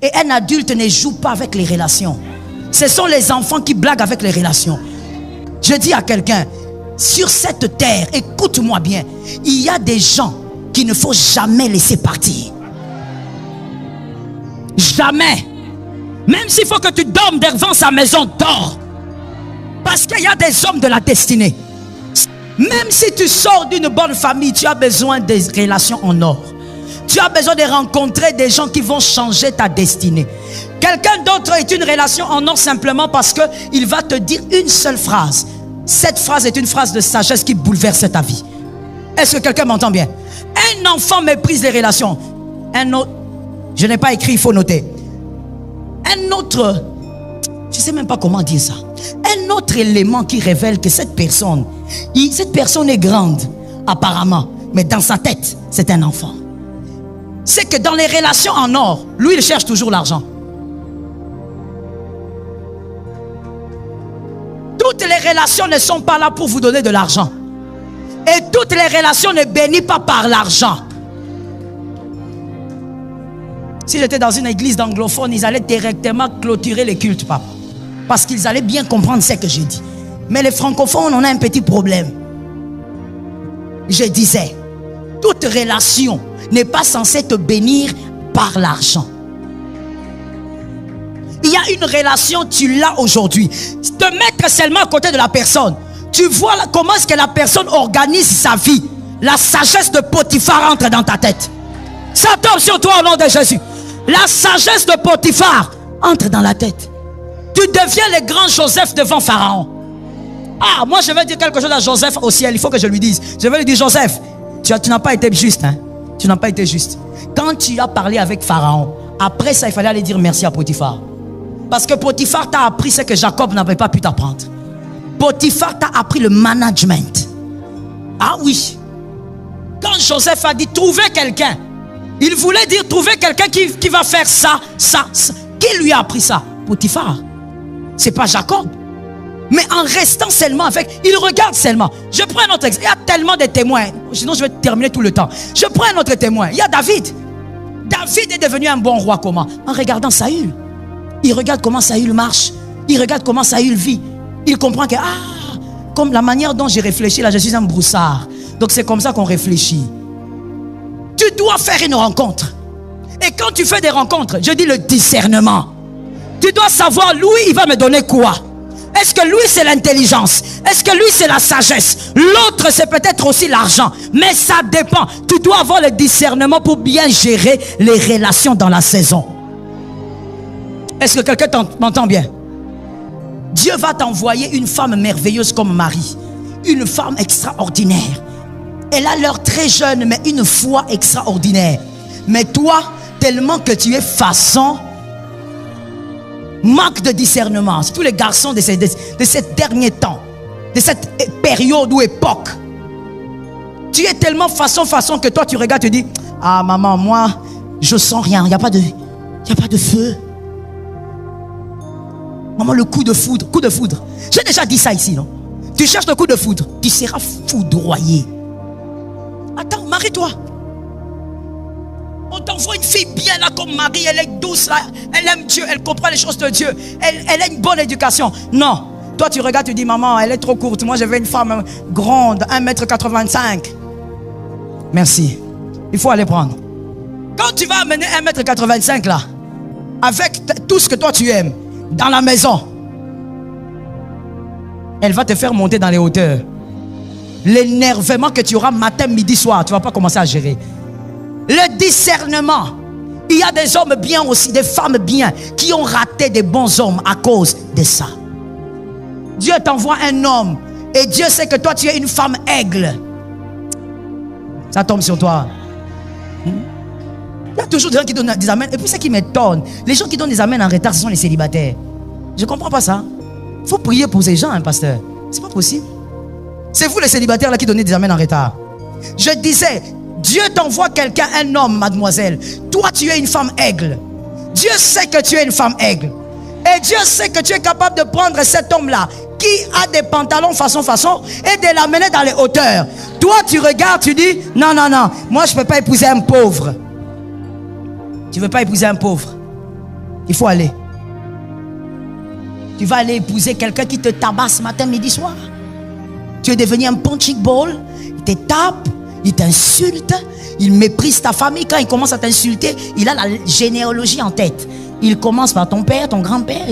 Et un adulte ne joue pas avec les relations. Ce sont les enfants qui blaguent avec les relations. Je dis à quelqu'un, sur cette terre, écoute-moi bien, il y a des gens qu'il ne faut jamais laisser partir. Jamais. Même s'il faut que tu dormes devant sa maison, dors. Parce qu'il y a des hommes de la destinée. Même si tu sors d'une bonne famille, tu as besoin des relations en or. Tu as besoin de rencontrer des gens qui vont changer ta destinée. Quelqu'un d'autre est une relation en or simplement parce qu'il va te dire une seule phrase. Cette phrase est une phrase de sagesse qui bouleverse ta vie. Est-ce que quelqu'un m'entend bien? Un enfant méprise les relations. Un autre, je n'ai pas écrit, il faut noter. Un autre, je ne sais même pas comment dire ça. Un autre élément qui révèle que cette personne est grande, apparemment, mais dans sa tête, c'est un enfant. C'est que dans les relations en or, lui, il cherche toujours l'argent. Toutes les relations ne sont pas là pour vous donner de l'argent. Et toutes les relations ne bénissent pas par l'argent. Si j'étais dans une église d'anglophones, ils allaient directement clôturer les cultes, papa. Parce qu'ils allaient bien comprendre ce que je dis. Mais les francophones, on a un petit problème. Je disais, toute relation n'est pas censée te bénir par l'argent. Il y a une relation, tu l'as aujourd'hui. Te mettre seulement à côté de la personne. Tu vois comment est-ce que la personne organise sa vie. La sagesse de Potiphar entre dans ta tête. Ça tombe sur toi au nom de Jésus. La sagesse de Potiphar entre dans la tête. Tu deviens le grand Joseph devant Pharaon. Ah, moi je vais dire quelque chose à Joseph au ciel. Il faut que je lui dise. Je vais lui dire, Joseph, tu n'as pas été juste. Hein? Tu n'as pas été juste. Quand tu as parlé avec Pharaon, après ça, il fallait aller dire merci à Potiphar. Parce que Potiphar t'a appris ce que Jacob n'avait pas pu t'apprendre. Potiphar t'a appris le management. Ah oui. Quand Joseph a dit trouver quelqu'un, il voulait dire trouver quelqu'un qui va faire ça. Qui lui a appris ça? Potiphar. C'est pas Jacob. Mais en restant seulement avec, il regarde seulement. Je prends un autre exemple. Il y a tellement de témoins. Sinon je vais terminer tout le temps. Je prends un autre témoin. Il y a David. David est devenu un bon roi comment? En regardant Saül. Il regarde comment Saül marche. Il regarde comment Saül vit. Il comprend que, comme la manière dont j'ai réfléchi, là, je suis un broussard. Donc c'est comme ça qu'on réfléchit. Tu dois faire une rencontre. Et quand tu fais des rencontres, je dis le discernement. Tu dois savoir, lui, il va me donner quoi? Est-ce que lui, c'est l'intelligence? Est-ce que lui, c'est la sagesse? L'autre, c'est peut-être aussi l'argent. Mais ça dépend. Tu dois avoir le discernement pour bien gérer les relations dans la saison. Est-ce que quelqu'un m'entend bien? Dieu va t'envoyer une femme merveilleuse comme Marie. Une femme extraordinaire. Elle a l'air très jeune, mais une foi extraordinaire. Mais toi, tellement que tu es façon, manque de discernement. C'est tous les garçons de ces derniers temps, de cette période ou époque. Tu es tellement façon que toi tu regardes, tu dis, ah maman, moi, je sens rien, il n'y a pas de feu. Maman, le coup de foudre. J'ai déjà dit ça ici, non? Tu cherches le coup de foudre, tu seras foudroyé. Attends, marie-toi. On t'envoie une fille bien là comme Marie, elle est douce là, elle aime Dieu, elle comprend les choses de Dieu, elle a une bonne éducation. Non, toi tu regardes, tu dis maman, elle est trop courte, moi je veux une femme grande, 1,85 m. Merci, il faut aller prendre. Quand tu vas amener 1,85 m là, avec tout ce que toi tu aimes, dans la maison, elle va te faire monter dans les hauteurs. L'énervement que tu auras matin, midi, soir, tu ne vas pas commencer à gérer. Le discernement. Il y a des hommes bien aussi, des femmes bien, qui ont raté des bons hommes à cause de ça. Dieu t'envoie un homme et Dieu sait que toi tu es une femme aigle. Ça tombe sur toi. Il y a toujours des gens qui donnent des amens. Et puis ce qui m'étonne, les gens qui donnent des amens en retard, ce sont les célibataires. Je ne comprends pas ça. Il faut prier pour ces gens, hein, pasteur. C'est pas possible. C'est vous les célibataires là qui donnez des amens en retard. Je disais, Dieu t'envoie quelqu'un, un homme, mademoiselle. Toi, tu es une femme aigle. Dieu sait que tu es une femme aigle. Et Dieu sait que tu es capable de prendre cet homme-là qui a des pantalons façon et de l'amener dans les hauteurs. Toi, tu regardes, tu dis, non, moi, je ne peux pas épouser un pauvre. Tu ne veux pas épouser un pauvre. Il faut aller. Tu vas aller épouser quelqu'un qui te tabasse matin, midi, soir. Tu es devenu un punching ball. Il te tape, il t'insulte, il méprise ta famille. Quand il commence à t'insulter, il a la généalogie en tête. Il commence par ton père, ton grand-père.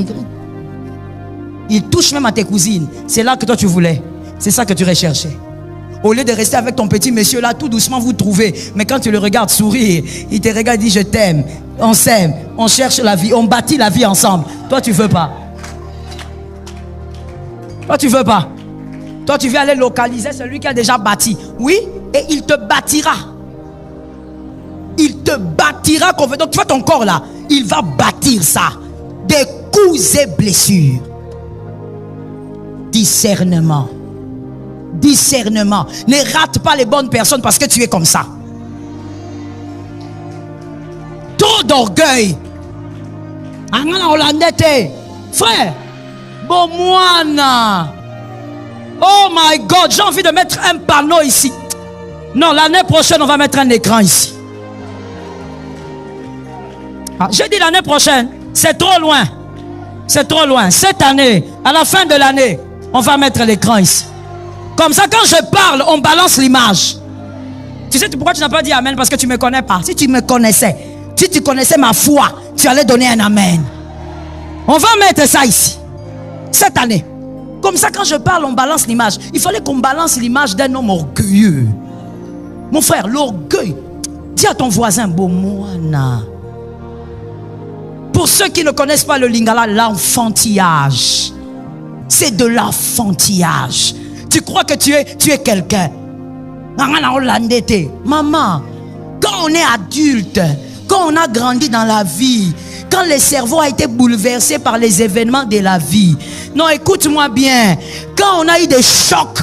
Il touche même à tes cousines. C'est là que toi tu voulais. C'est ça que tu recherchais. Au lieu de rester avec ton petit monsieur là, tout doucement vous trouvez. Mais quand tu le regardes sourire, il te regarde et dit je t'aime. On s'aime, on cherche la vie, on bâtit la vie ensemble. Toi tu veux pas. Toi tu veux pas. Toi tu veux aller localiser celui qui a déjà bâti. Oui, et il te bâtira. Il te bâtira. Donc tu vois ton corps là, il va bâtir ça. Des coups et blessures. Discernement. Discernement. Ne rate pas les bonnes personnes parce que tu es comme ça. Trop d'orgueil. Frère, bon moine. Oh my God, j'ai envie de mettre un panneau ici. Non, l'année prochaine, on va mettre un écran ici. Ah, j'ai dit l'année prochaine, c'est trop loin. C'est trop loin. Cette année, à la fin de l'année, on va mettre l'écran ici. Comme ça, quand je parle, on balance l'image. Tu sais pourquoi tu n'as pas dit amen? Parce que tu ne me connais pas. Si tu me connaissais, si tu connaissais ma foi, tu allais donner un amen. On va mettre ça ici. Cette année. Comme ça, quand je parle, on balance l'image. Il fallait qu'on balance l'image d'un homme orgueilleux. Mon frère, l'orgueil. Dis à ton voisin, Bomoana. Pour ceux qui ne connaissent pas le lingala, l'enfantillage. C'est de l'enfantillage. Tu crois que tu es quelqu'un. Maman, quand on est adulte, quand on a grandi dans la vie, quand le cerveau a été bouleversé par les événements de la vie. Non, écoute-moi bien. Quand on a eu des chocs,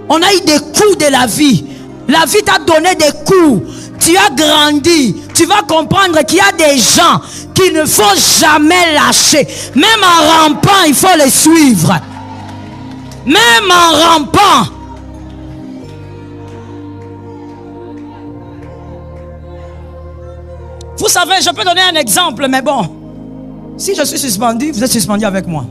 on a eu des coups de la vie. La vie t'a donné des coups. Tu as grandi. Tu vas comprendre qu'il y a des gens qu'il ne faut jamais lâcher. Même en rampant, il faut les suivre. Même en rampant. Vous savez, je peux donner un exemple, mais bon. Si je suis suspendu, vous êtes suspendu avec moi.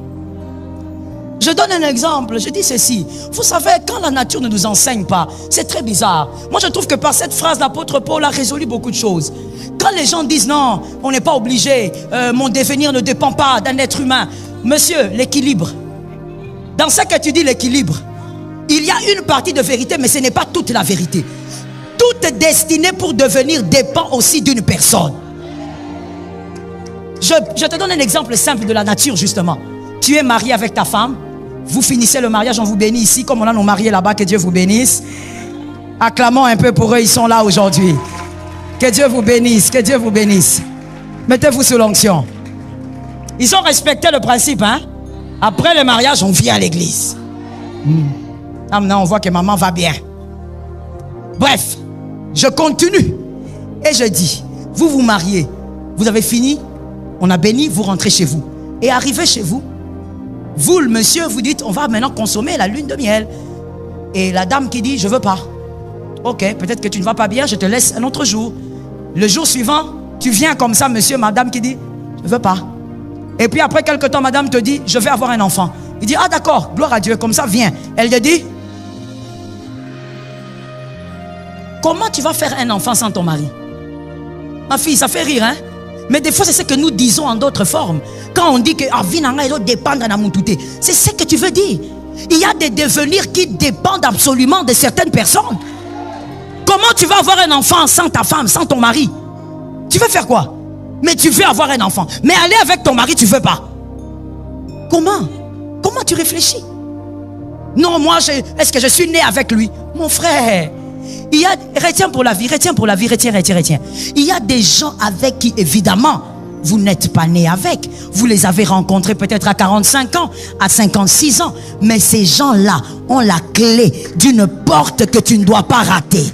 Je donne un exemple, je dis ceci. Vous savez, quand la nature ne nous enseigne pas, c'est très bizarre. Moi, je trouve que par cette phrase, l'apôtre Paul a résolu beaucoup de choses. Quand les gens disent non, on n'est pas obligé, mon devenir ne dépend pas d'un être humain. Monsieur, l'équilibre. Dans ce que tu dis, l'équilibre, il y a une partie de vérité, mais ce n'est pas toute la vérité. Toute destinée pour devenir dépend aussi d'une personne. Je te donne un exemple simple de la nature, justement. Tu es marié avec ta femme. Vous finissez le mariage, on vous bénit ici, comme on a nos mariés là-bas, que Dieu vous bénisse. Acclamons un peu pour eux, ils sont là aujourd'hui. Que Dieu vous bénisse, que Dieu vous bénisse. Mettez-vous sous l'onction. Ils ont respecté le principe, hein. Après le mariage, on vient à l'église. Maintenant, on voit que maman va bien. Bref, je continue. Et je dis, vous vous mariez. Vous avez fini, on a béni, vous rentrez chez vous. Et arrivé chez vous, vous, le monsieur, vous dites, on va maintenant consommer la lune de miel. Et la dame qui dit, je veux pas. Ok, peut-être que tu ne vas pas bien, je te laisse un autre jour. Le jour suivant, tu viens comme ça, monsieur, madame qui dit, je veux pas. Et puis après quelque temps, madame te dit, je vais avoir un enfant. Il dit, ah d'accord, gloire à Dieu, comme ça, viens. Elle te dit, comment tu vas faire un enfant sans ton mari? Ma fille, ça fait rire, hein? Mais des fois, c'est ce que nous disons en d'autres formes. Quand on dit que c'est ce que tu veux dire. Il y a des devenirs qui dépendent absolument de certaines personnes. Comment tu vas avoir un enfant sans ta femme, sans ton mari? Tu veux faire quoi? Mais tu veux avoir un enfant. Mais aller avec ton mari, tu veux pas. Comment? Comment tu réfléchis? Non, moi, est-ce que je suis né avec lui? Mon frère, il y a, retiens pour la vie, retiens pour la vie, retiens. Il y a des gens avec qui, évidemment, vous n'êtes pas né avec. Vous les avez rencontrés peut-être à 45 ans, à 56 ans. Mais ces gens-là ont la clé d'une porte que tu ne dois pas rater.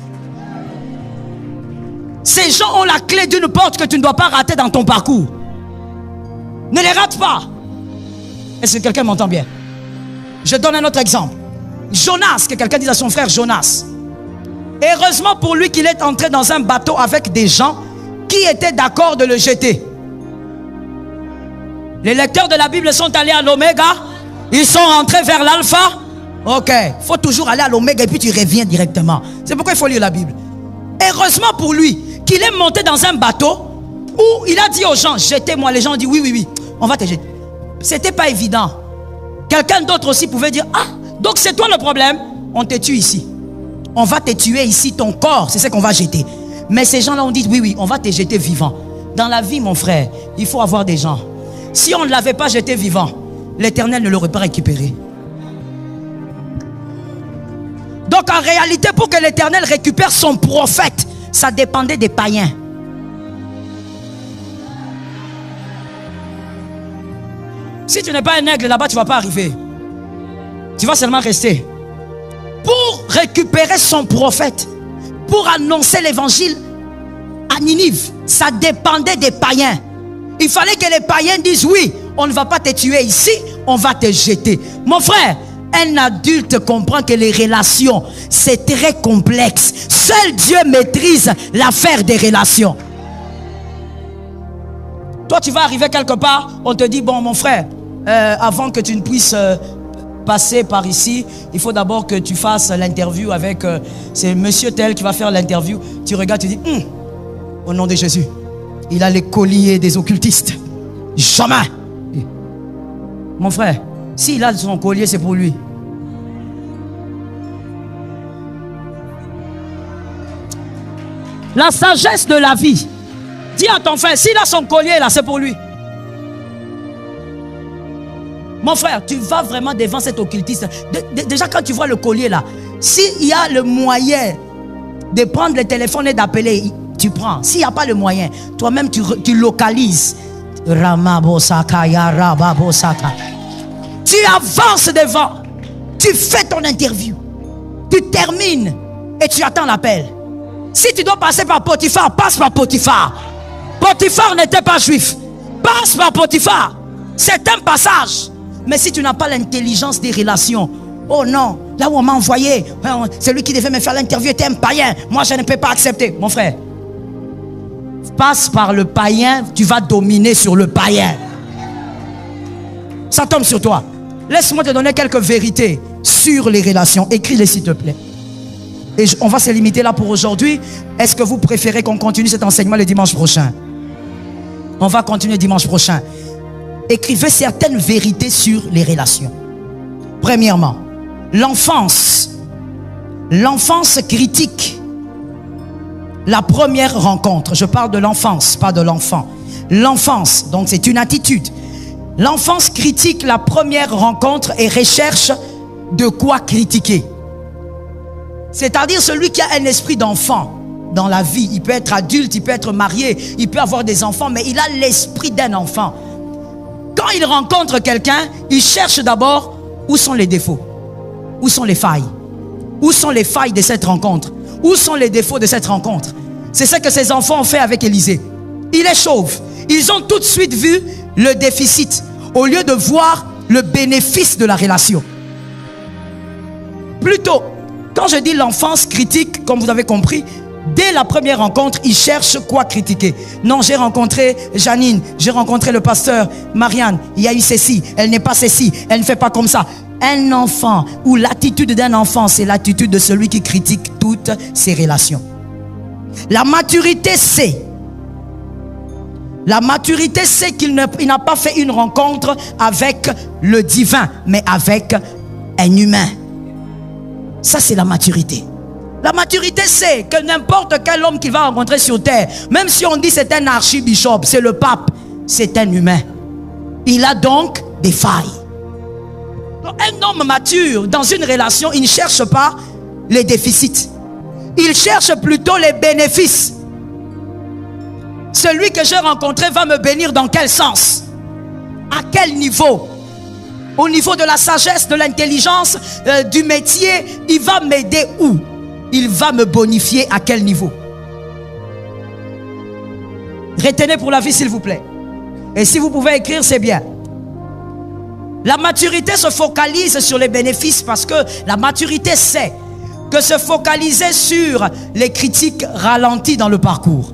Ces gens ont la clé d'une porte que tu ne dois pas rater dans ton parcours. Ne les rate pas. Est-ce que quelqu'un m'entend bien? Je donne un autre exemple. Jonas, que quelqu'un dise à son frère Jonas. Heureusement pour lui qu'il est entré dans un bateau avec des gens qui étaient d'accord de le jeter. Les lecteurs de la Bible sont allés à l'oméga. Ils sont rentrés vers l'alpha. Ok, il faut toujours aller à l'oméga et puis tu reviens directement. C'est pourquoi il faut lire la Bible. Heureusement pour lui qu'il est monté dans un bateau où il a dit aux gens, jetez-moi. Les gens ont dit, oui, on va te jeter. C'était pas évident. Quelqu'un d'autre aussi pouvait dire, ah, donc c'est toi le problème. On te tue ici. On va te tuer ici, ton corps, c'est ce qu'on va jeter. Mais ces gens-là ont dit, oui, on va te jeter vivant. Dans la vie, mon frère, il faut avoir des gens. Si on ne l'avait pas jeté vivant, l'Éternel ne l'aurait pas récupéré. Donc en réalité, pour que l'Éternel récupère son prophète, ça dépendait des païens. Si tu n'es pas un aigle là-bas, tu ne vas pas arriver. Tu vas seulement rester. Pour récupérer son prophète, pour annoncer l'évangile à Ninive, ça dépendait des païens. Il fallait que les païens disent, oui, on ne va pas te tuer ici, on va te jeter. Mon frère, un adulte comprend que les relations, c'est très complexe. Seul Dieu maîtrise l'affaire des relations. Toi, tu vas arriver quelque part, on te dit, bon, mon frère, avant que tu ne puisses passer par ici, il faut d'abord que tu fasses l'interview avec c'est monsieur tel qui va faire l'interview. Tu regardes, tu dis, au nom de Jésus, il a les colliers des occultistes. Jamais. Mon frère, s'il a son collier, c'est pour lui. La sagesse de la vie. Dis à ton frère, s'il a son collier là, c'est pour lui. Mon frère, tu vas vraiment devant cet occultiste. Déjà quand tu vois le collier là, s'il y a le moyen de prendre le téléphone et d'appeler, tu prends. S'il n'y a pas le moyen, toi-même tu localises. Tu avances devant. Tu fais ton interview. Tu termines et tu attends l'appel. Si tu dois passer par Potiphar, passe par Potiphar. Potiphar n'était pas juif. Passe par Potiphar. C'est un passage. Mais si tu n'as pas l'intelligence des relations, oh non, là où on m'a envoyé, celui qui devait me faire l'interview était un païen. Moi, je ne peux pas accepter. Mon frère, passe par le païen, tu vas dominer sur le païen. Ça tombe sur toi. Laisse-moi te donner quelques vérités sur les relations. Écris-les s'il te plaît. Et on va se limiter là pour aujourd'hui. Est-ce que vous préférez qu'on continue cet enseignement le dimanche prochain? On va continuer dimanche prochain. Écrivez certaines vérités sur les relations. Premièrement, l'enfance. L'enfance critique. La première rencontre. Je parle de l'enfance, pas de l'enfant. L'enfance, donc c'est une attitude. L'enfance critique la première rencontre et recherche de quoi critiquer. C'est-à-dire celui qui a un esprit d'enfant dans la vie. Il peut être adulte, il peut être marié, il peut avoir des enfants, mais il a l'esprit d'un enfant. Quand il rencontre quelqu'un, il cherche d'abord où sont les défauts, où sont les failles, où sont les failles de cette rencontre, où sont les défauts de cette rencontre. C'est ce que ces enfants ont fait avec Élisée. Il est chauve. Ils ont tout de suite vu le déficit au lieu de voir le bénéfice de la relation. Plutôt, quand je dis l'enfance critique, comme vous avez compris, dès la première rencontre, il cherche quoi critiquer. Non, j'ai rencontré Janine, j'ai rencontré le pasteur Marianne, il y a eu ceci, elle n'est pas ceci, elle ne fait pas comme ça. Un enfant, ou l'attitude d'un enfant, c'est l'attitude de celui qui critique toutes ses relations. La maturité, c'est qu'il n'a pas fait une rencontre avec le divin, mais avec un humain. Ça, c'est la maturité. La maturité, c'est que n'importe quel homme qu'il va rencontrer sur terre, même si on dit c'est un archibishop, c'est le pape, c'est un humain. Il a donc des failles. Donc, un homme mature dans une relation, il ne cherche pas les déficits. Il cherche plutôt les bénéfices. Celui que j'ai rencontré va me bénir dans quel sens? À quel niveau? Au niveau de la sagesse, de l'intelligence, du métier, il va m'aider où? Il va me bonifier à quel niveau? Retenez pour la vie s'il vous plaît. Et si vous pouvez écrire, c'est bien. La maturité se focalise sur les bénéfices parce que la maturité sait que se focaliser sur les critiques ralentit dans le parcours.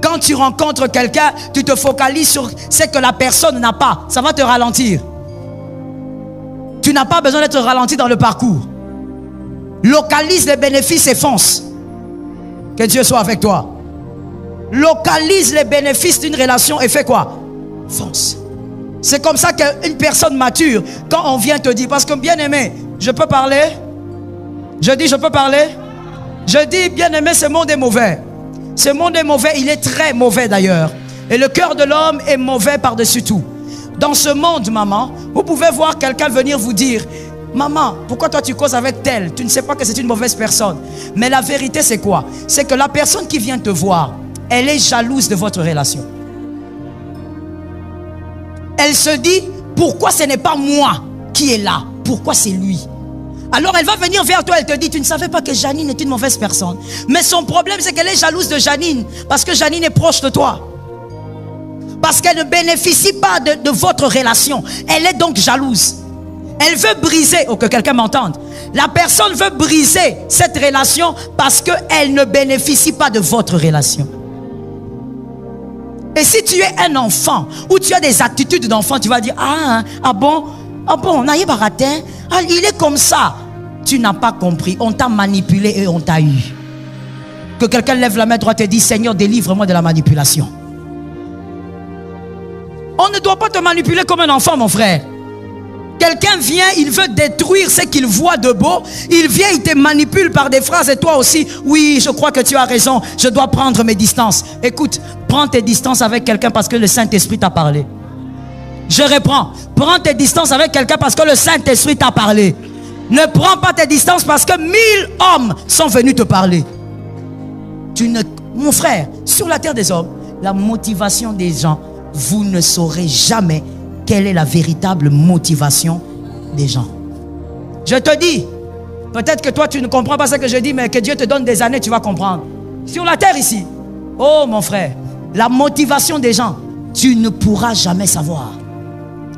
Quand tu rencontres quelqu'un, tu te focalises sur ce que la personne n'a pas. Ça va te ralentir. Tu n'as pas besoin d'être ralenti dans le parcours. Localise les bénéfices et fonce. Que Dieu soit avec toi. Localise les bénéfices d'une relation et fais quoi? Fonce. C'est comme ça qu'une personne mature, quand on vient te dire, parce que bien aimé, je peux parler? Je dis, je peux parler? Je dis, bien aimé, ce monde est mauvais. Ce monde est mauvais, il est très mauvais d'ailleurs. Et le cœur de l'homme est mauvais par-dessus tout. Dans ce monde, maman, vous pouvez voir quelqu'un venir vous dire, maman, pourquoi toi tu causes avec tel? Tu ne sais pas que c'est une mauvaise personne. Mais la vérité c'est quoi? C'est que la personne qui vient te voir, elle est jalouse de votre relation. Elle se dit, pourquoi ce n'est pas moi qui est là? Pourquoi c'est lui? Alors elle va venir vers toi, elle te dit, tu ne savais pas que Janine est une mauvaise personne. Mais son problème c'est qu'elle est jalouse de Janine, parce que Janine est proche de toi. Parce qu'elle ne bénéficie pas de votre relation. Elle est donc jalouse. Elle veut briser, que quelqu'un m'entende. La personne veut briser cette relation parce qu'elle ne bénéficie pas de votre relation. Et si tu es un enfant, ou tu as des attitudes d'enfant, tu vas dire, ah bon, il est comme ça. Tu n'as pas compris, on t'a manipulé et on t'a eu. Que quelqu'un lève la main droite et dit, Seigneur, délivre-moi de la manipulation. On ne doit pas te manipuler comme un enfant, mon frère. Quelqu'un vient, il veut détruire ce qu'il voit de beau. Il vient, il te manipule par des phrases et toi aussi, oui, je crois que tu as raison, je dois prendre mes distances. Écoute, prends tes distances avec quelqu'un parce que le Saint-Esprit t'a parlé. Je reprends, prends tes distances avec quelqu'un parce que le Saint-Esprit t'a parlé. Ne prends pas tes distances parce que 1000 hommes sont venus te parler. Mon frère, sur la terre des hommes, la motivation des gens, vous ne saurez jamais quelle est la véritable motivation des gens. Je te dis, peut-être que toi tu ne comprends pas ce que je dis, mais que Dieu te donne des années, tu vas comprendre. Sur la terre ici, oh mon frère, la motivation des gens, tu ne pourras jamais savoir.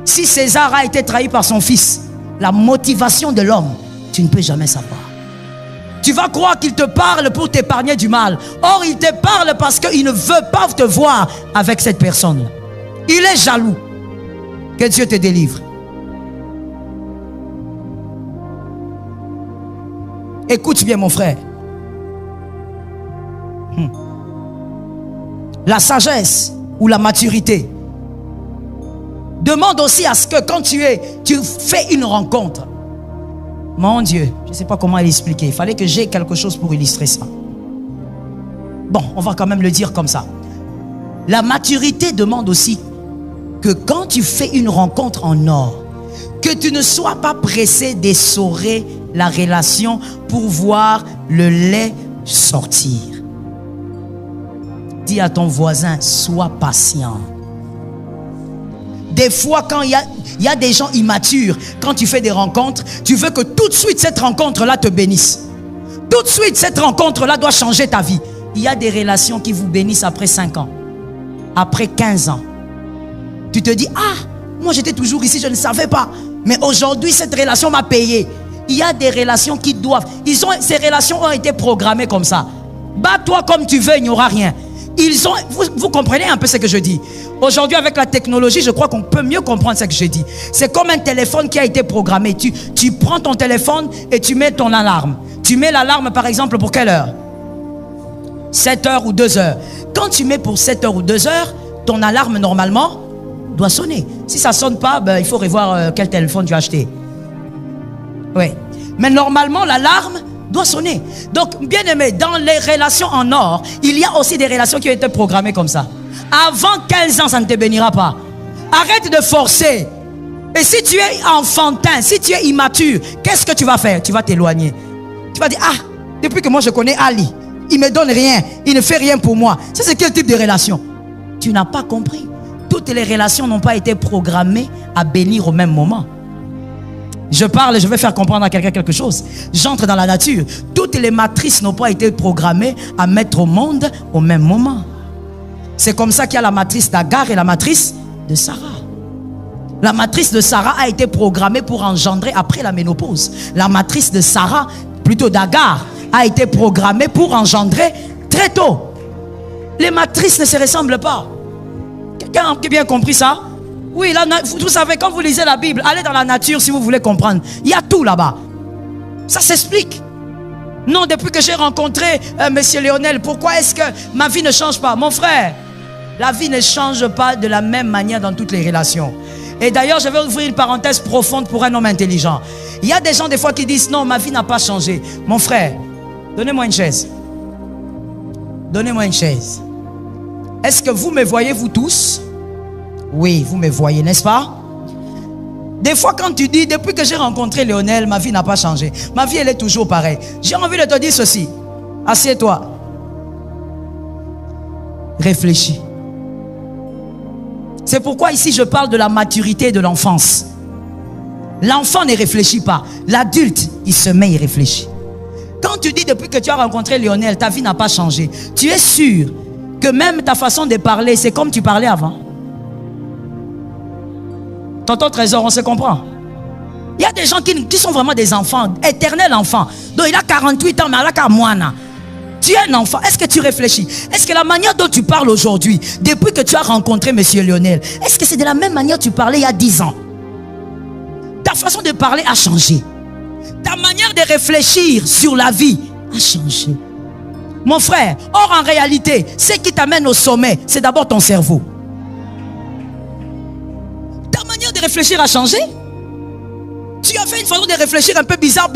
Si César a été trahi par son fils, la motivation de l'homme, tu ne peux jamais savoir. Tu vas croire qu'il te parle pour t'épargner du mal. Or, il te parle parce qu'il ne veut pas te voir avec cette personne-là. Il est jaloux. Que Dieu te délivre. Écoute bien, mon frère. La sagesse ou la maturité demande aussi à ce que quand tu fais une rencontre, mon Dieu, je ne sais pas comment l'expliquer. Il fallait que j'aie quelque chose pour illustrer ça. Bon, on va quand même le dire comme ça. La maturité demande aussi que quand tu fais une rencontre en or, que tu ne sois pas pressé d'essorer la relation pour voir le lait sortir. Dis à ton voisin, sois patient. Des fois, quand il y a des gens immatures, quand tu fais des rencontres, tu veux que tout de suite cette rencontre-là te bénisse. Tout de suite, cette rencontre-là doit changer ta vie. Il y a des relations qui vous bénissent après 5 ans, après 15 ans. Tu te dis, moi j'étais toujours ici, je ne savais pas. Mais aujourd'hui, cette relation m'a payé. Il y a des relations qui doivent. Ces relations ont été programmées comme ça. Bats-toi comme tu veux, il n'y aura rien. Vous comprenez un peu ce que je dis. Aujourd'hui, avec la technologie, je crois qu'on peut mieux comprendre ce que je dis. C'est comme un téléphone qui a été programmé. Tu prends ton téléphone et tu mets ton alarme. Tu mets l'alarme, par exemple, pour quelle heure? 7 heures ou 2 heures. Quand tu mets pour 7 heures ou 2 heures, ton alarme, normalement, doit sonner. Si ça ne sonne pas, il faut revoir quel téléphone tu as acheté. Oui. Mais normalement, l'alarme doit sonner. Donc, bien aimé, dans les relations en or, il y a aussi des relations qui ont été programmées comme ça. Avant 15 ans, ça ne te bénira pas. Arrête de forcer. Et si tu es enfantin, si tu es immature, qu'est-ce que tu vas faire? Tu vas t'éloigner. Tu vas dire, depuis que moi je connais Ali, il ne me donne rien, il ne fait rien pour moi. Ça, c'est quel type de relation? Tu n'as pas compris. Toutes les relations n'ont pas été programmées à bénir au même moment. Je parle et je vais faire comprendre à quelqu'un quelque chose. J'entre dans la nature. Toutes les matrices n'ont pas été programmées à mettre au monde au même moment. C'est comme ça qu'il y a la matrice d'Agar et la matrice de Sarah. La matrice de Sarah a été programmée pour engendrer après la ménopause. La matrice de Sarah, plutôt d'Agar, a été programmée pour engendrer très tôt. Les matrices ne se ressemblent pas. Quelqu'un a bien compris ça? Oui, là, vous savez, quand vous lisez la Bible, allez dans la nature si vous voulez comprendre. Il y a tout là-bas. Ça s'explique. Non, depuis que j'ai rencontré Monsieur Lionel, pourquoi est-ce que ma vie ne change pas? Mon frère, la vie ne change pas de la même manière dans toutes les relations. Et d'ailleurs, je vais ouvrir une parenthèse profonde pour un homme intelligent. Il y a des gens des fois qui disent, non, ma vie n'a pas changé. Mon frère, donnez-moi une chaise. Donnez-moi une chaise. Est-ce que vous me voyez, vous tous? Oui, vous me voyez, n'est-ce pas? Des fois, quand tu dis, depuis que j'ai rencontré Lionel, ma vie n'a pas changé. Ma vie, elle est toujours pareille. J'ai envie de te dire ceci. Assieds-toi. Réfléchis. C'est pourquoi ici, je parle de la maturité de l'enfance. L'enfant ne réfléchit pas. L'adulte, il se met, il réfléchit. Quand tu dis, depuis que tu as rencontré Lionel, ta vie n'a pas changé, tu es sûr que même ta façon de parler, c'est comme tu parlais avant? Tonton Trésor, on se comprend. Il y a des gens qui sont vraiment des enfants, éternels enfants. Donc il a 48 ans, mais il a qu'à moi. Tu es un enfant. Est-ce que tu réfléchis? Est-ce que la manière dont tu parles aujourd'hui, depuis que tu as rencontré Monsieur Lionel, est-ce que c'est de la même manière que tu parlais il y a 10 ans? Ta façon de parler a changé. Ta manière de réfléchir sur la vie a changé. Mon frère, or en réalité, ce qui t'amène au sommet, c'est d'abord ton cerveau. Ta manière de réfléchir a changé. Tu avais une façon de réfléchir un peu bizarre.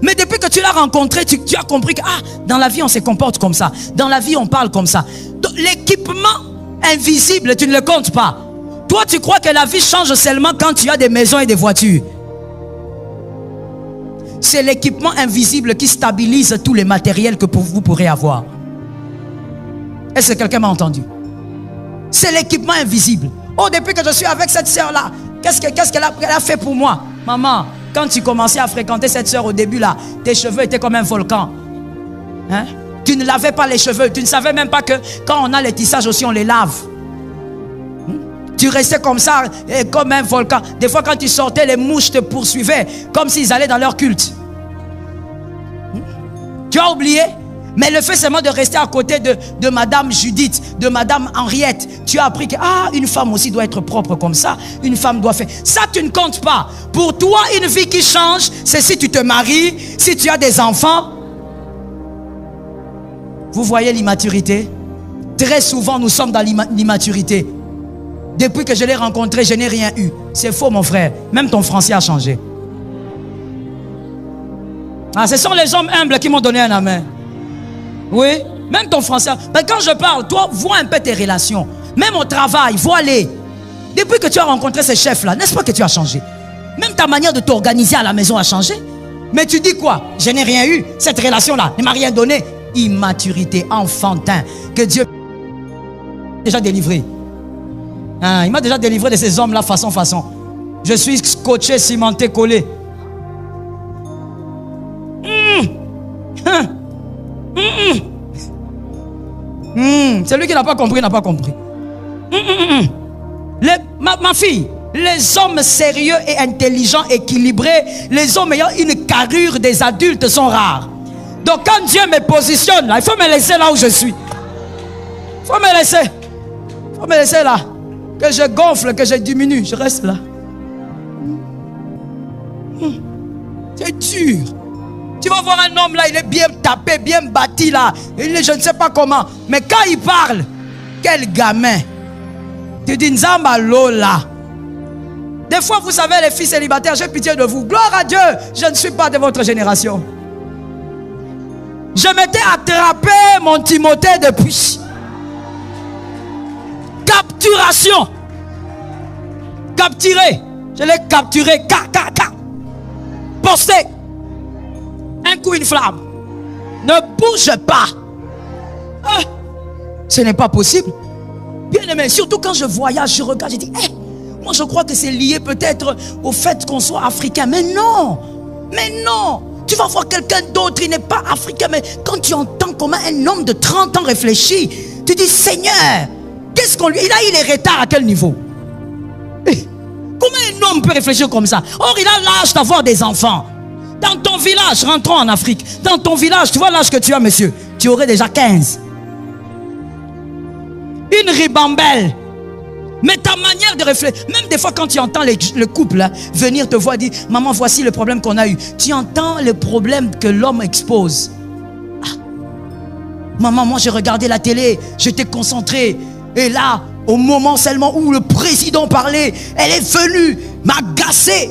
Mais depuis que tu l'as rencontré, tu as compris que dans la vie, on se comporte comme ça. Dans la vie, on parle comme ça. L'équipement invisible, tu ne le comptes pas. Toi, tu crois que la vie change seulement quand tu as des maisons et des voitures. C'est l'équipement invisible qui stabilise tous les matériels que vous pourrez avoir. Est-ce que quelqu'un m'a entendu? C'est l'équipement invisible. Oh, depuis que je suis avec cette sœur-là, qu'est-ce qu'elle a fait pour moi? Maman, quand tu commençais à fréquenter cette sœur au début là, tes cheveux étaient comme un volcan. Hein? Tu ne lavais pas les cheveux. Tu ne savais même pas que quand on a les tissages aussi, on les lave. Tu restais comme ça, comme un volcan. Des fois, quand tu sortais, les mouches te poursuivaient, comme s'ils allaient dans leur culte. Tu as oublié? Mais le fait seulement de rester à côté de Madame Judith, de Madame Henriette, tu as appris que une femme aussi doit être propre comme ça. Une femme doit faire. Ça, tu ne comptes pas. Pour toi, une vie qui change, c'est si tu te maries, si tu as des enfants. Vous voyez l'immaturité? Très souvent, nous sommes dans l'immaturité. Depuis que je l'ai rencontré, je n'ai rien eu. C'est faux, mon frère. Même ton français a changé. Ce sont les hommes humbles qui m'ont donné un amen. Oui, même ton français. Mais quand je parle, toi, vois un peu tes relations. Même au travail, vois-les. Depuis que tu as rencontré ces chefs-là, n'est-ce pas que tu as changé? Même ta manière de t'organiser à la maison a changé. Mais tu dis quoi? Je n'ai rien eu. Cette relation-là ne m'a rien donné. Immaturité, enfantin. Que Dieu m'a déjà délivré. Il m'a déjà délivré de ces hommes-là façon. Je suis scotché, cimenté, collé. Celui qui n'a pas compris, n'a pas compris. Ma fille, les hommes sérieux et intelligents, équilibrés, les hommes ayant une carrure des adultes sont rares. Donc quand Dieu me positionne là, il faut me laisser là où je suis. Il faut me laisser là. Que je gonfle, que je diminue, je reste là. C'est dur. Tu vas voir un homme là, il est bien tapé, bien bâti là. Il est, je ne sais pas comment. Mais quand il parle, quel gamin. Tu dis Nzamba Lola. Des fois, vous savez, les filles célibataires, j'ai pitié de vous. Gloire à Dieu, je ne suis pas de votre génération. Je m'étais attrapé mon Timothée depuis. Capturation. Capturé. Je l'ai capturé. Posté. Un coup, une flamme. Ne bouge pas. Ce n'est pas possible. Bien aimé, surtout quand je voyage, je regarde, je dis, moi je crois que c'est lié peut-être au fait qu'on soit africain. Mais non. Tu vas voir quelqu'un d'autre, il n'est pas africain. Mais quand tu entends comment un homme de 30 ans réfléchit, tu dis, Seigneur, qu'est-ce qu'on lui... Il a eu les retards à quel niveau? Comment un homme peut réfléchir comme ça? Or, il a l'âge d'avoir des enfants. Dans ton village, rentrons en Afrique. Dans ton village, tu vois l'âge que tu as, monsieur. Tu aurais déjà 15. une ribambelle. Mais ta manière de réfléchir, même des fois quand tu entends le couple là, venir te voir dire, maman, voici le problème qu'on a eu. Tu entends le problème que l'homme expose. Ah. Maman, moi j'ai regardé la télé, j'étais concentré. Et là, au moment seulement où le président parlait, elle est venue m'agacer.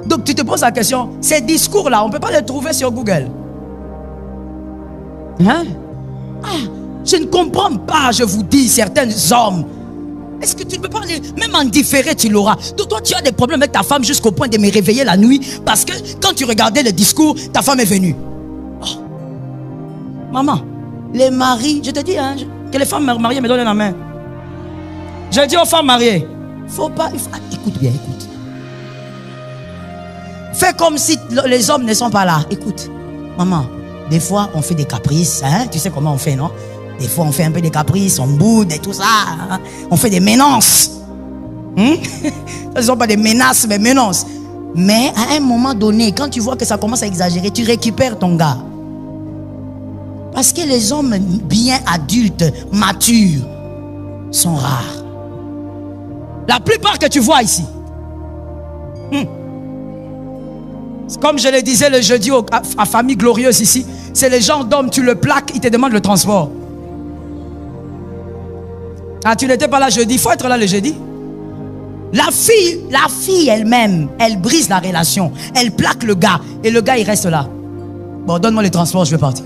Donc tu te poses la question, ces discours-là, on ne peut pas les trouver sur Google. Hein? Ah, je ne comprends pas, je vous dis, certains hommes. Est-ce que tu ne peux pas les... Même en différé, tu l'auras. Donc toi, tu as des problèmes avec ta femme jusqu'au point de me réveiller la nuit parce que quand tu regardais le discours, ta femme est venue. Oh. Maman, les maris, je te dis, hein, que les femmes mariées me donnent la main. Je dis aux femmes mariées, faut pas... écoute bien, écoute. Fais comme si les hommes ne sont pas là. Écoute, maman, des fois, on fait des caprices. Hein? Tu sais comment on fait, non? Des fois, on fait un peu des caprices, on boude et tout ça. Hein? On fait des ménances. Ce ne sont pas des menaces, mais ménances. Mais à un moment donné, quand tu vois que ça commence à exagérer, tu récupères ton gars. Parce que les hommes bien adultes, matures, sont rares. La plupart que tu vois ici. Comme je le disais le jeudi à Famille Glorieuse ici, c'est les gens d'hommes, tu le plaques, ils te demandent le transport. Ah, tu n'étais pas là jeudi, il faut être là le jeudi. La fille elle-même, elle brise la relation. Elle plaque le gars et le gars il reste là. Bon, donne-moi le transport, je vais partir.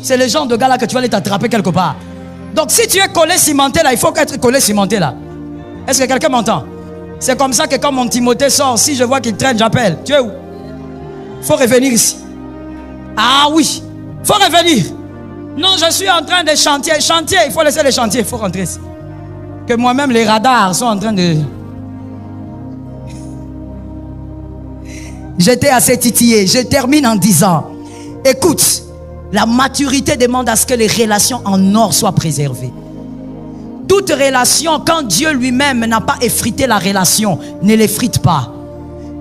C'est le genre de gars là que tu vas aller t'attraper quelque part. Donc si tu es collé cimenté là, il faut être collé cimenté là. Est-ce que quelqu'un m'entend? C'est comme ça que quand mon Timothée sort, si je vois qu'il traîne, j'appelle. Tu es où? Il faut revenir ici. Ah oui, il faut revenir. Non, je suis en train de chantier. Chantier, il faut laisser les chantiers, il faut rentrer ici. Que moi-même, les radars sont en train de... J'étais assez titillé. Je termine en disant, écoute, la maturité demande à ce que les relations en or soient préservées. Toute relation, quand Dieu lui-même n'a pas effrité la relation, ne l'effrite pas.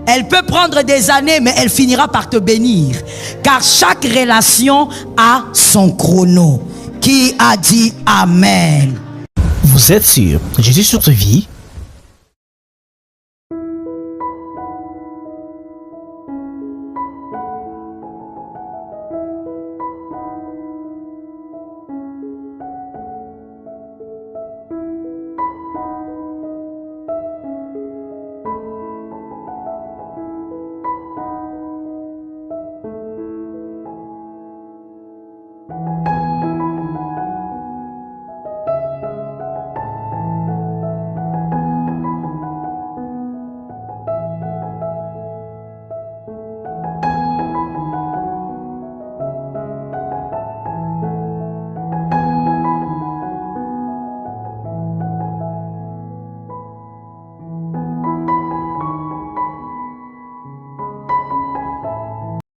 Elle peut prendre des années, mais elle finira par te bénir. Car chaque relation a son chrono. Qui a dit Amen? Vous êtes sur Jésus sur ta vie,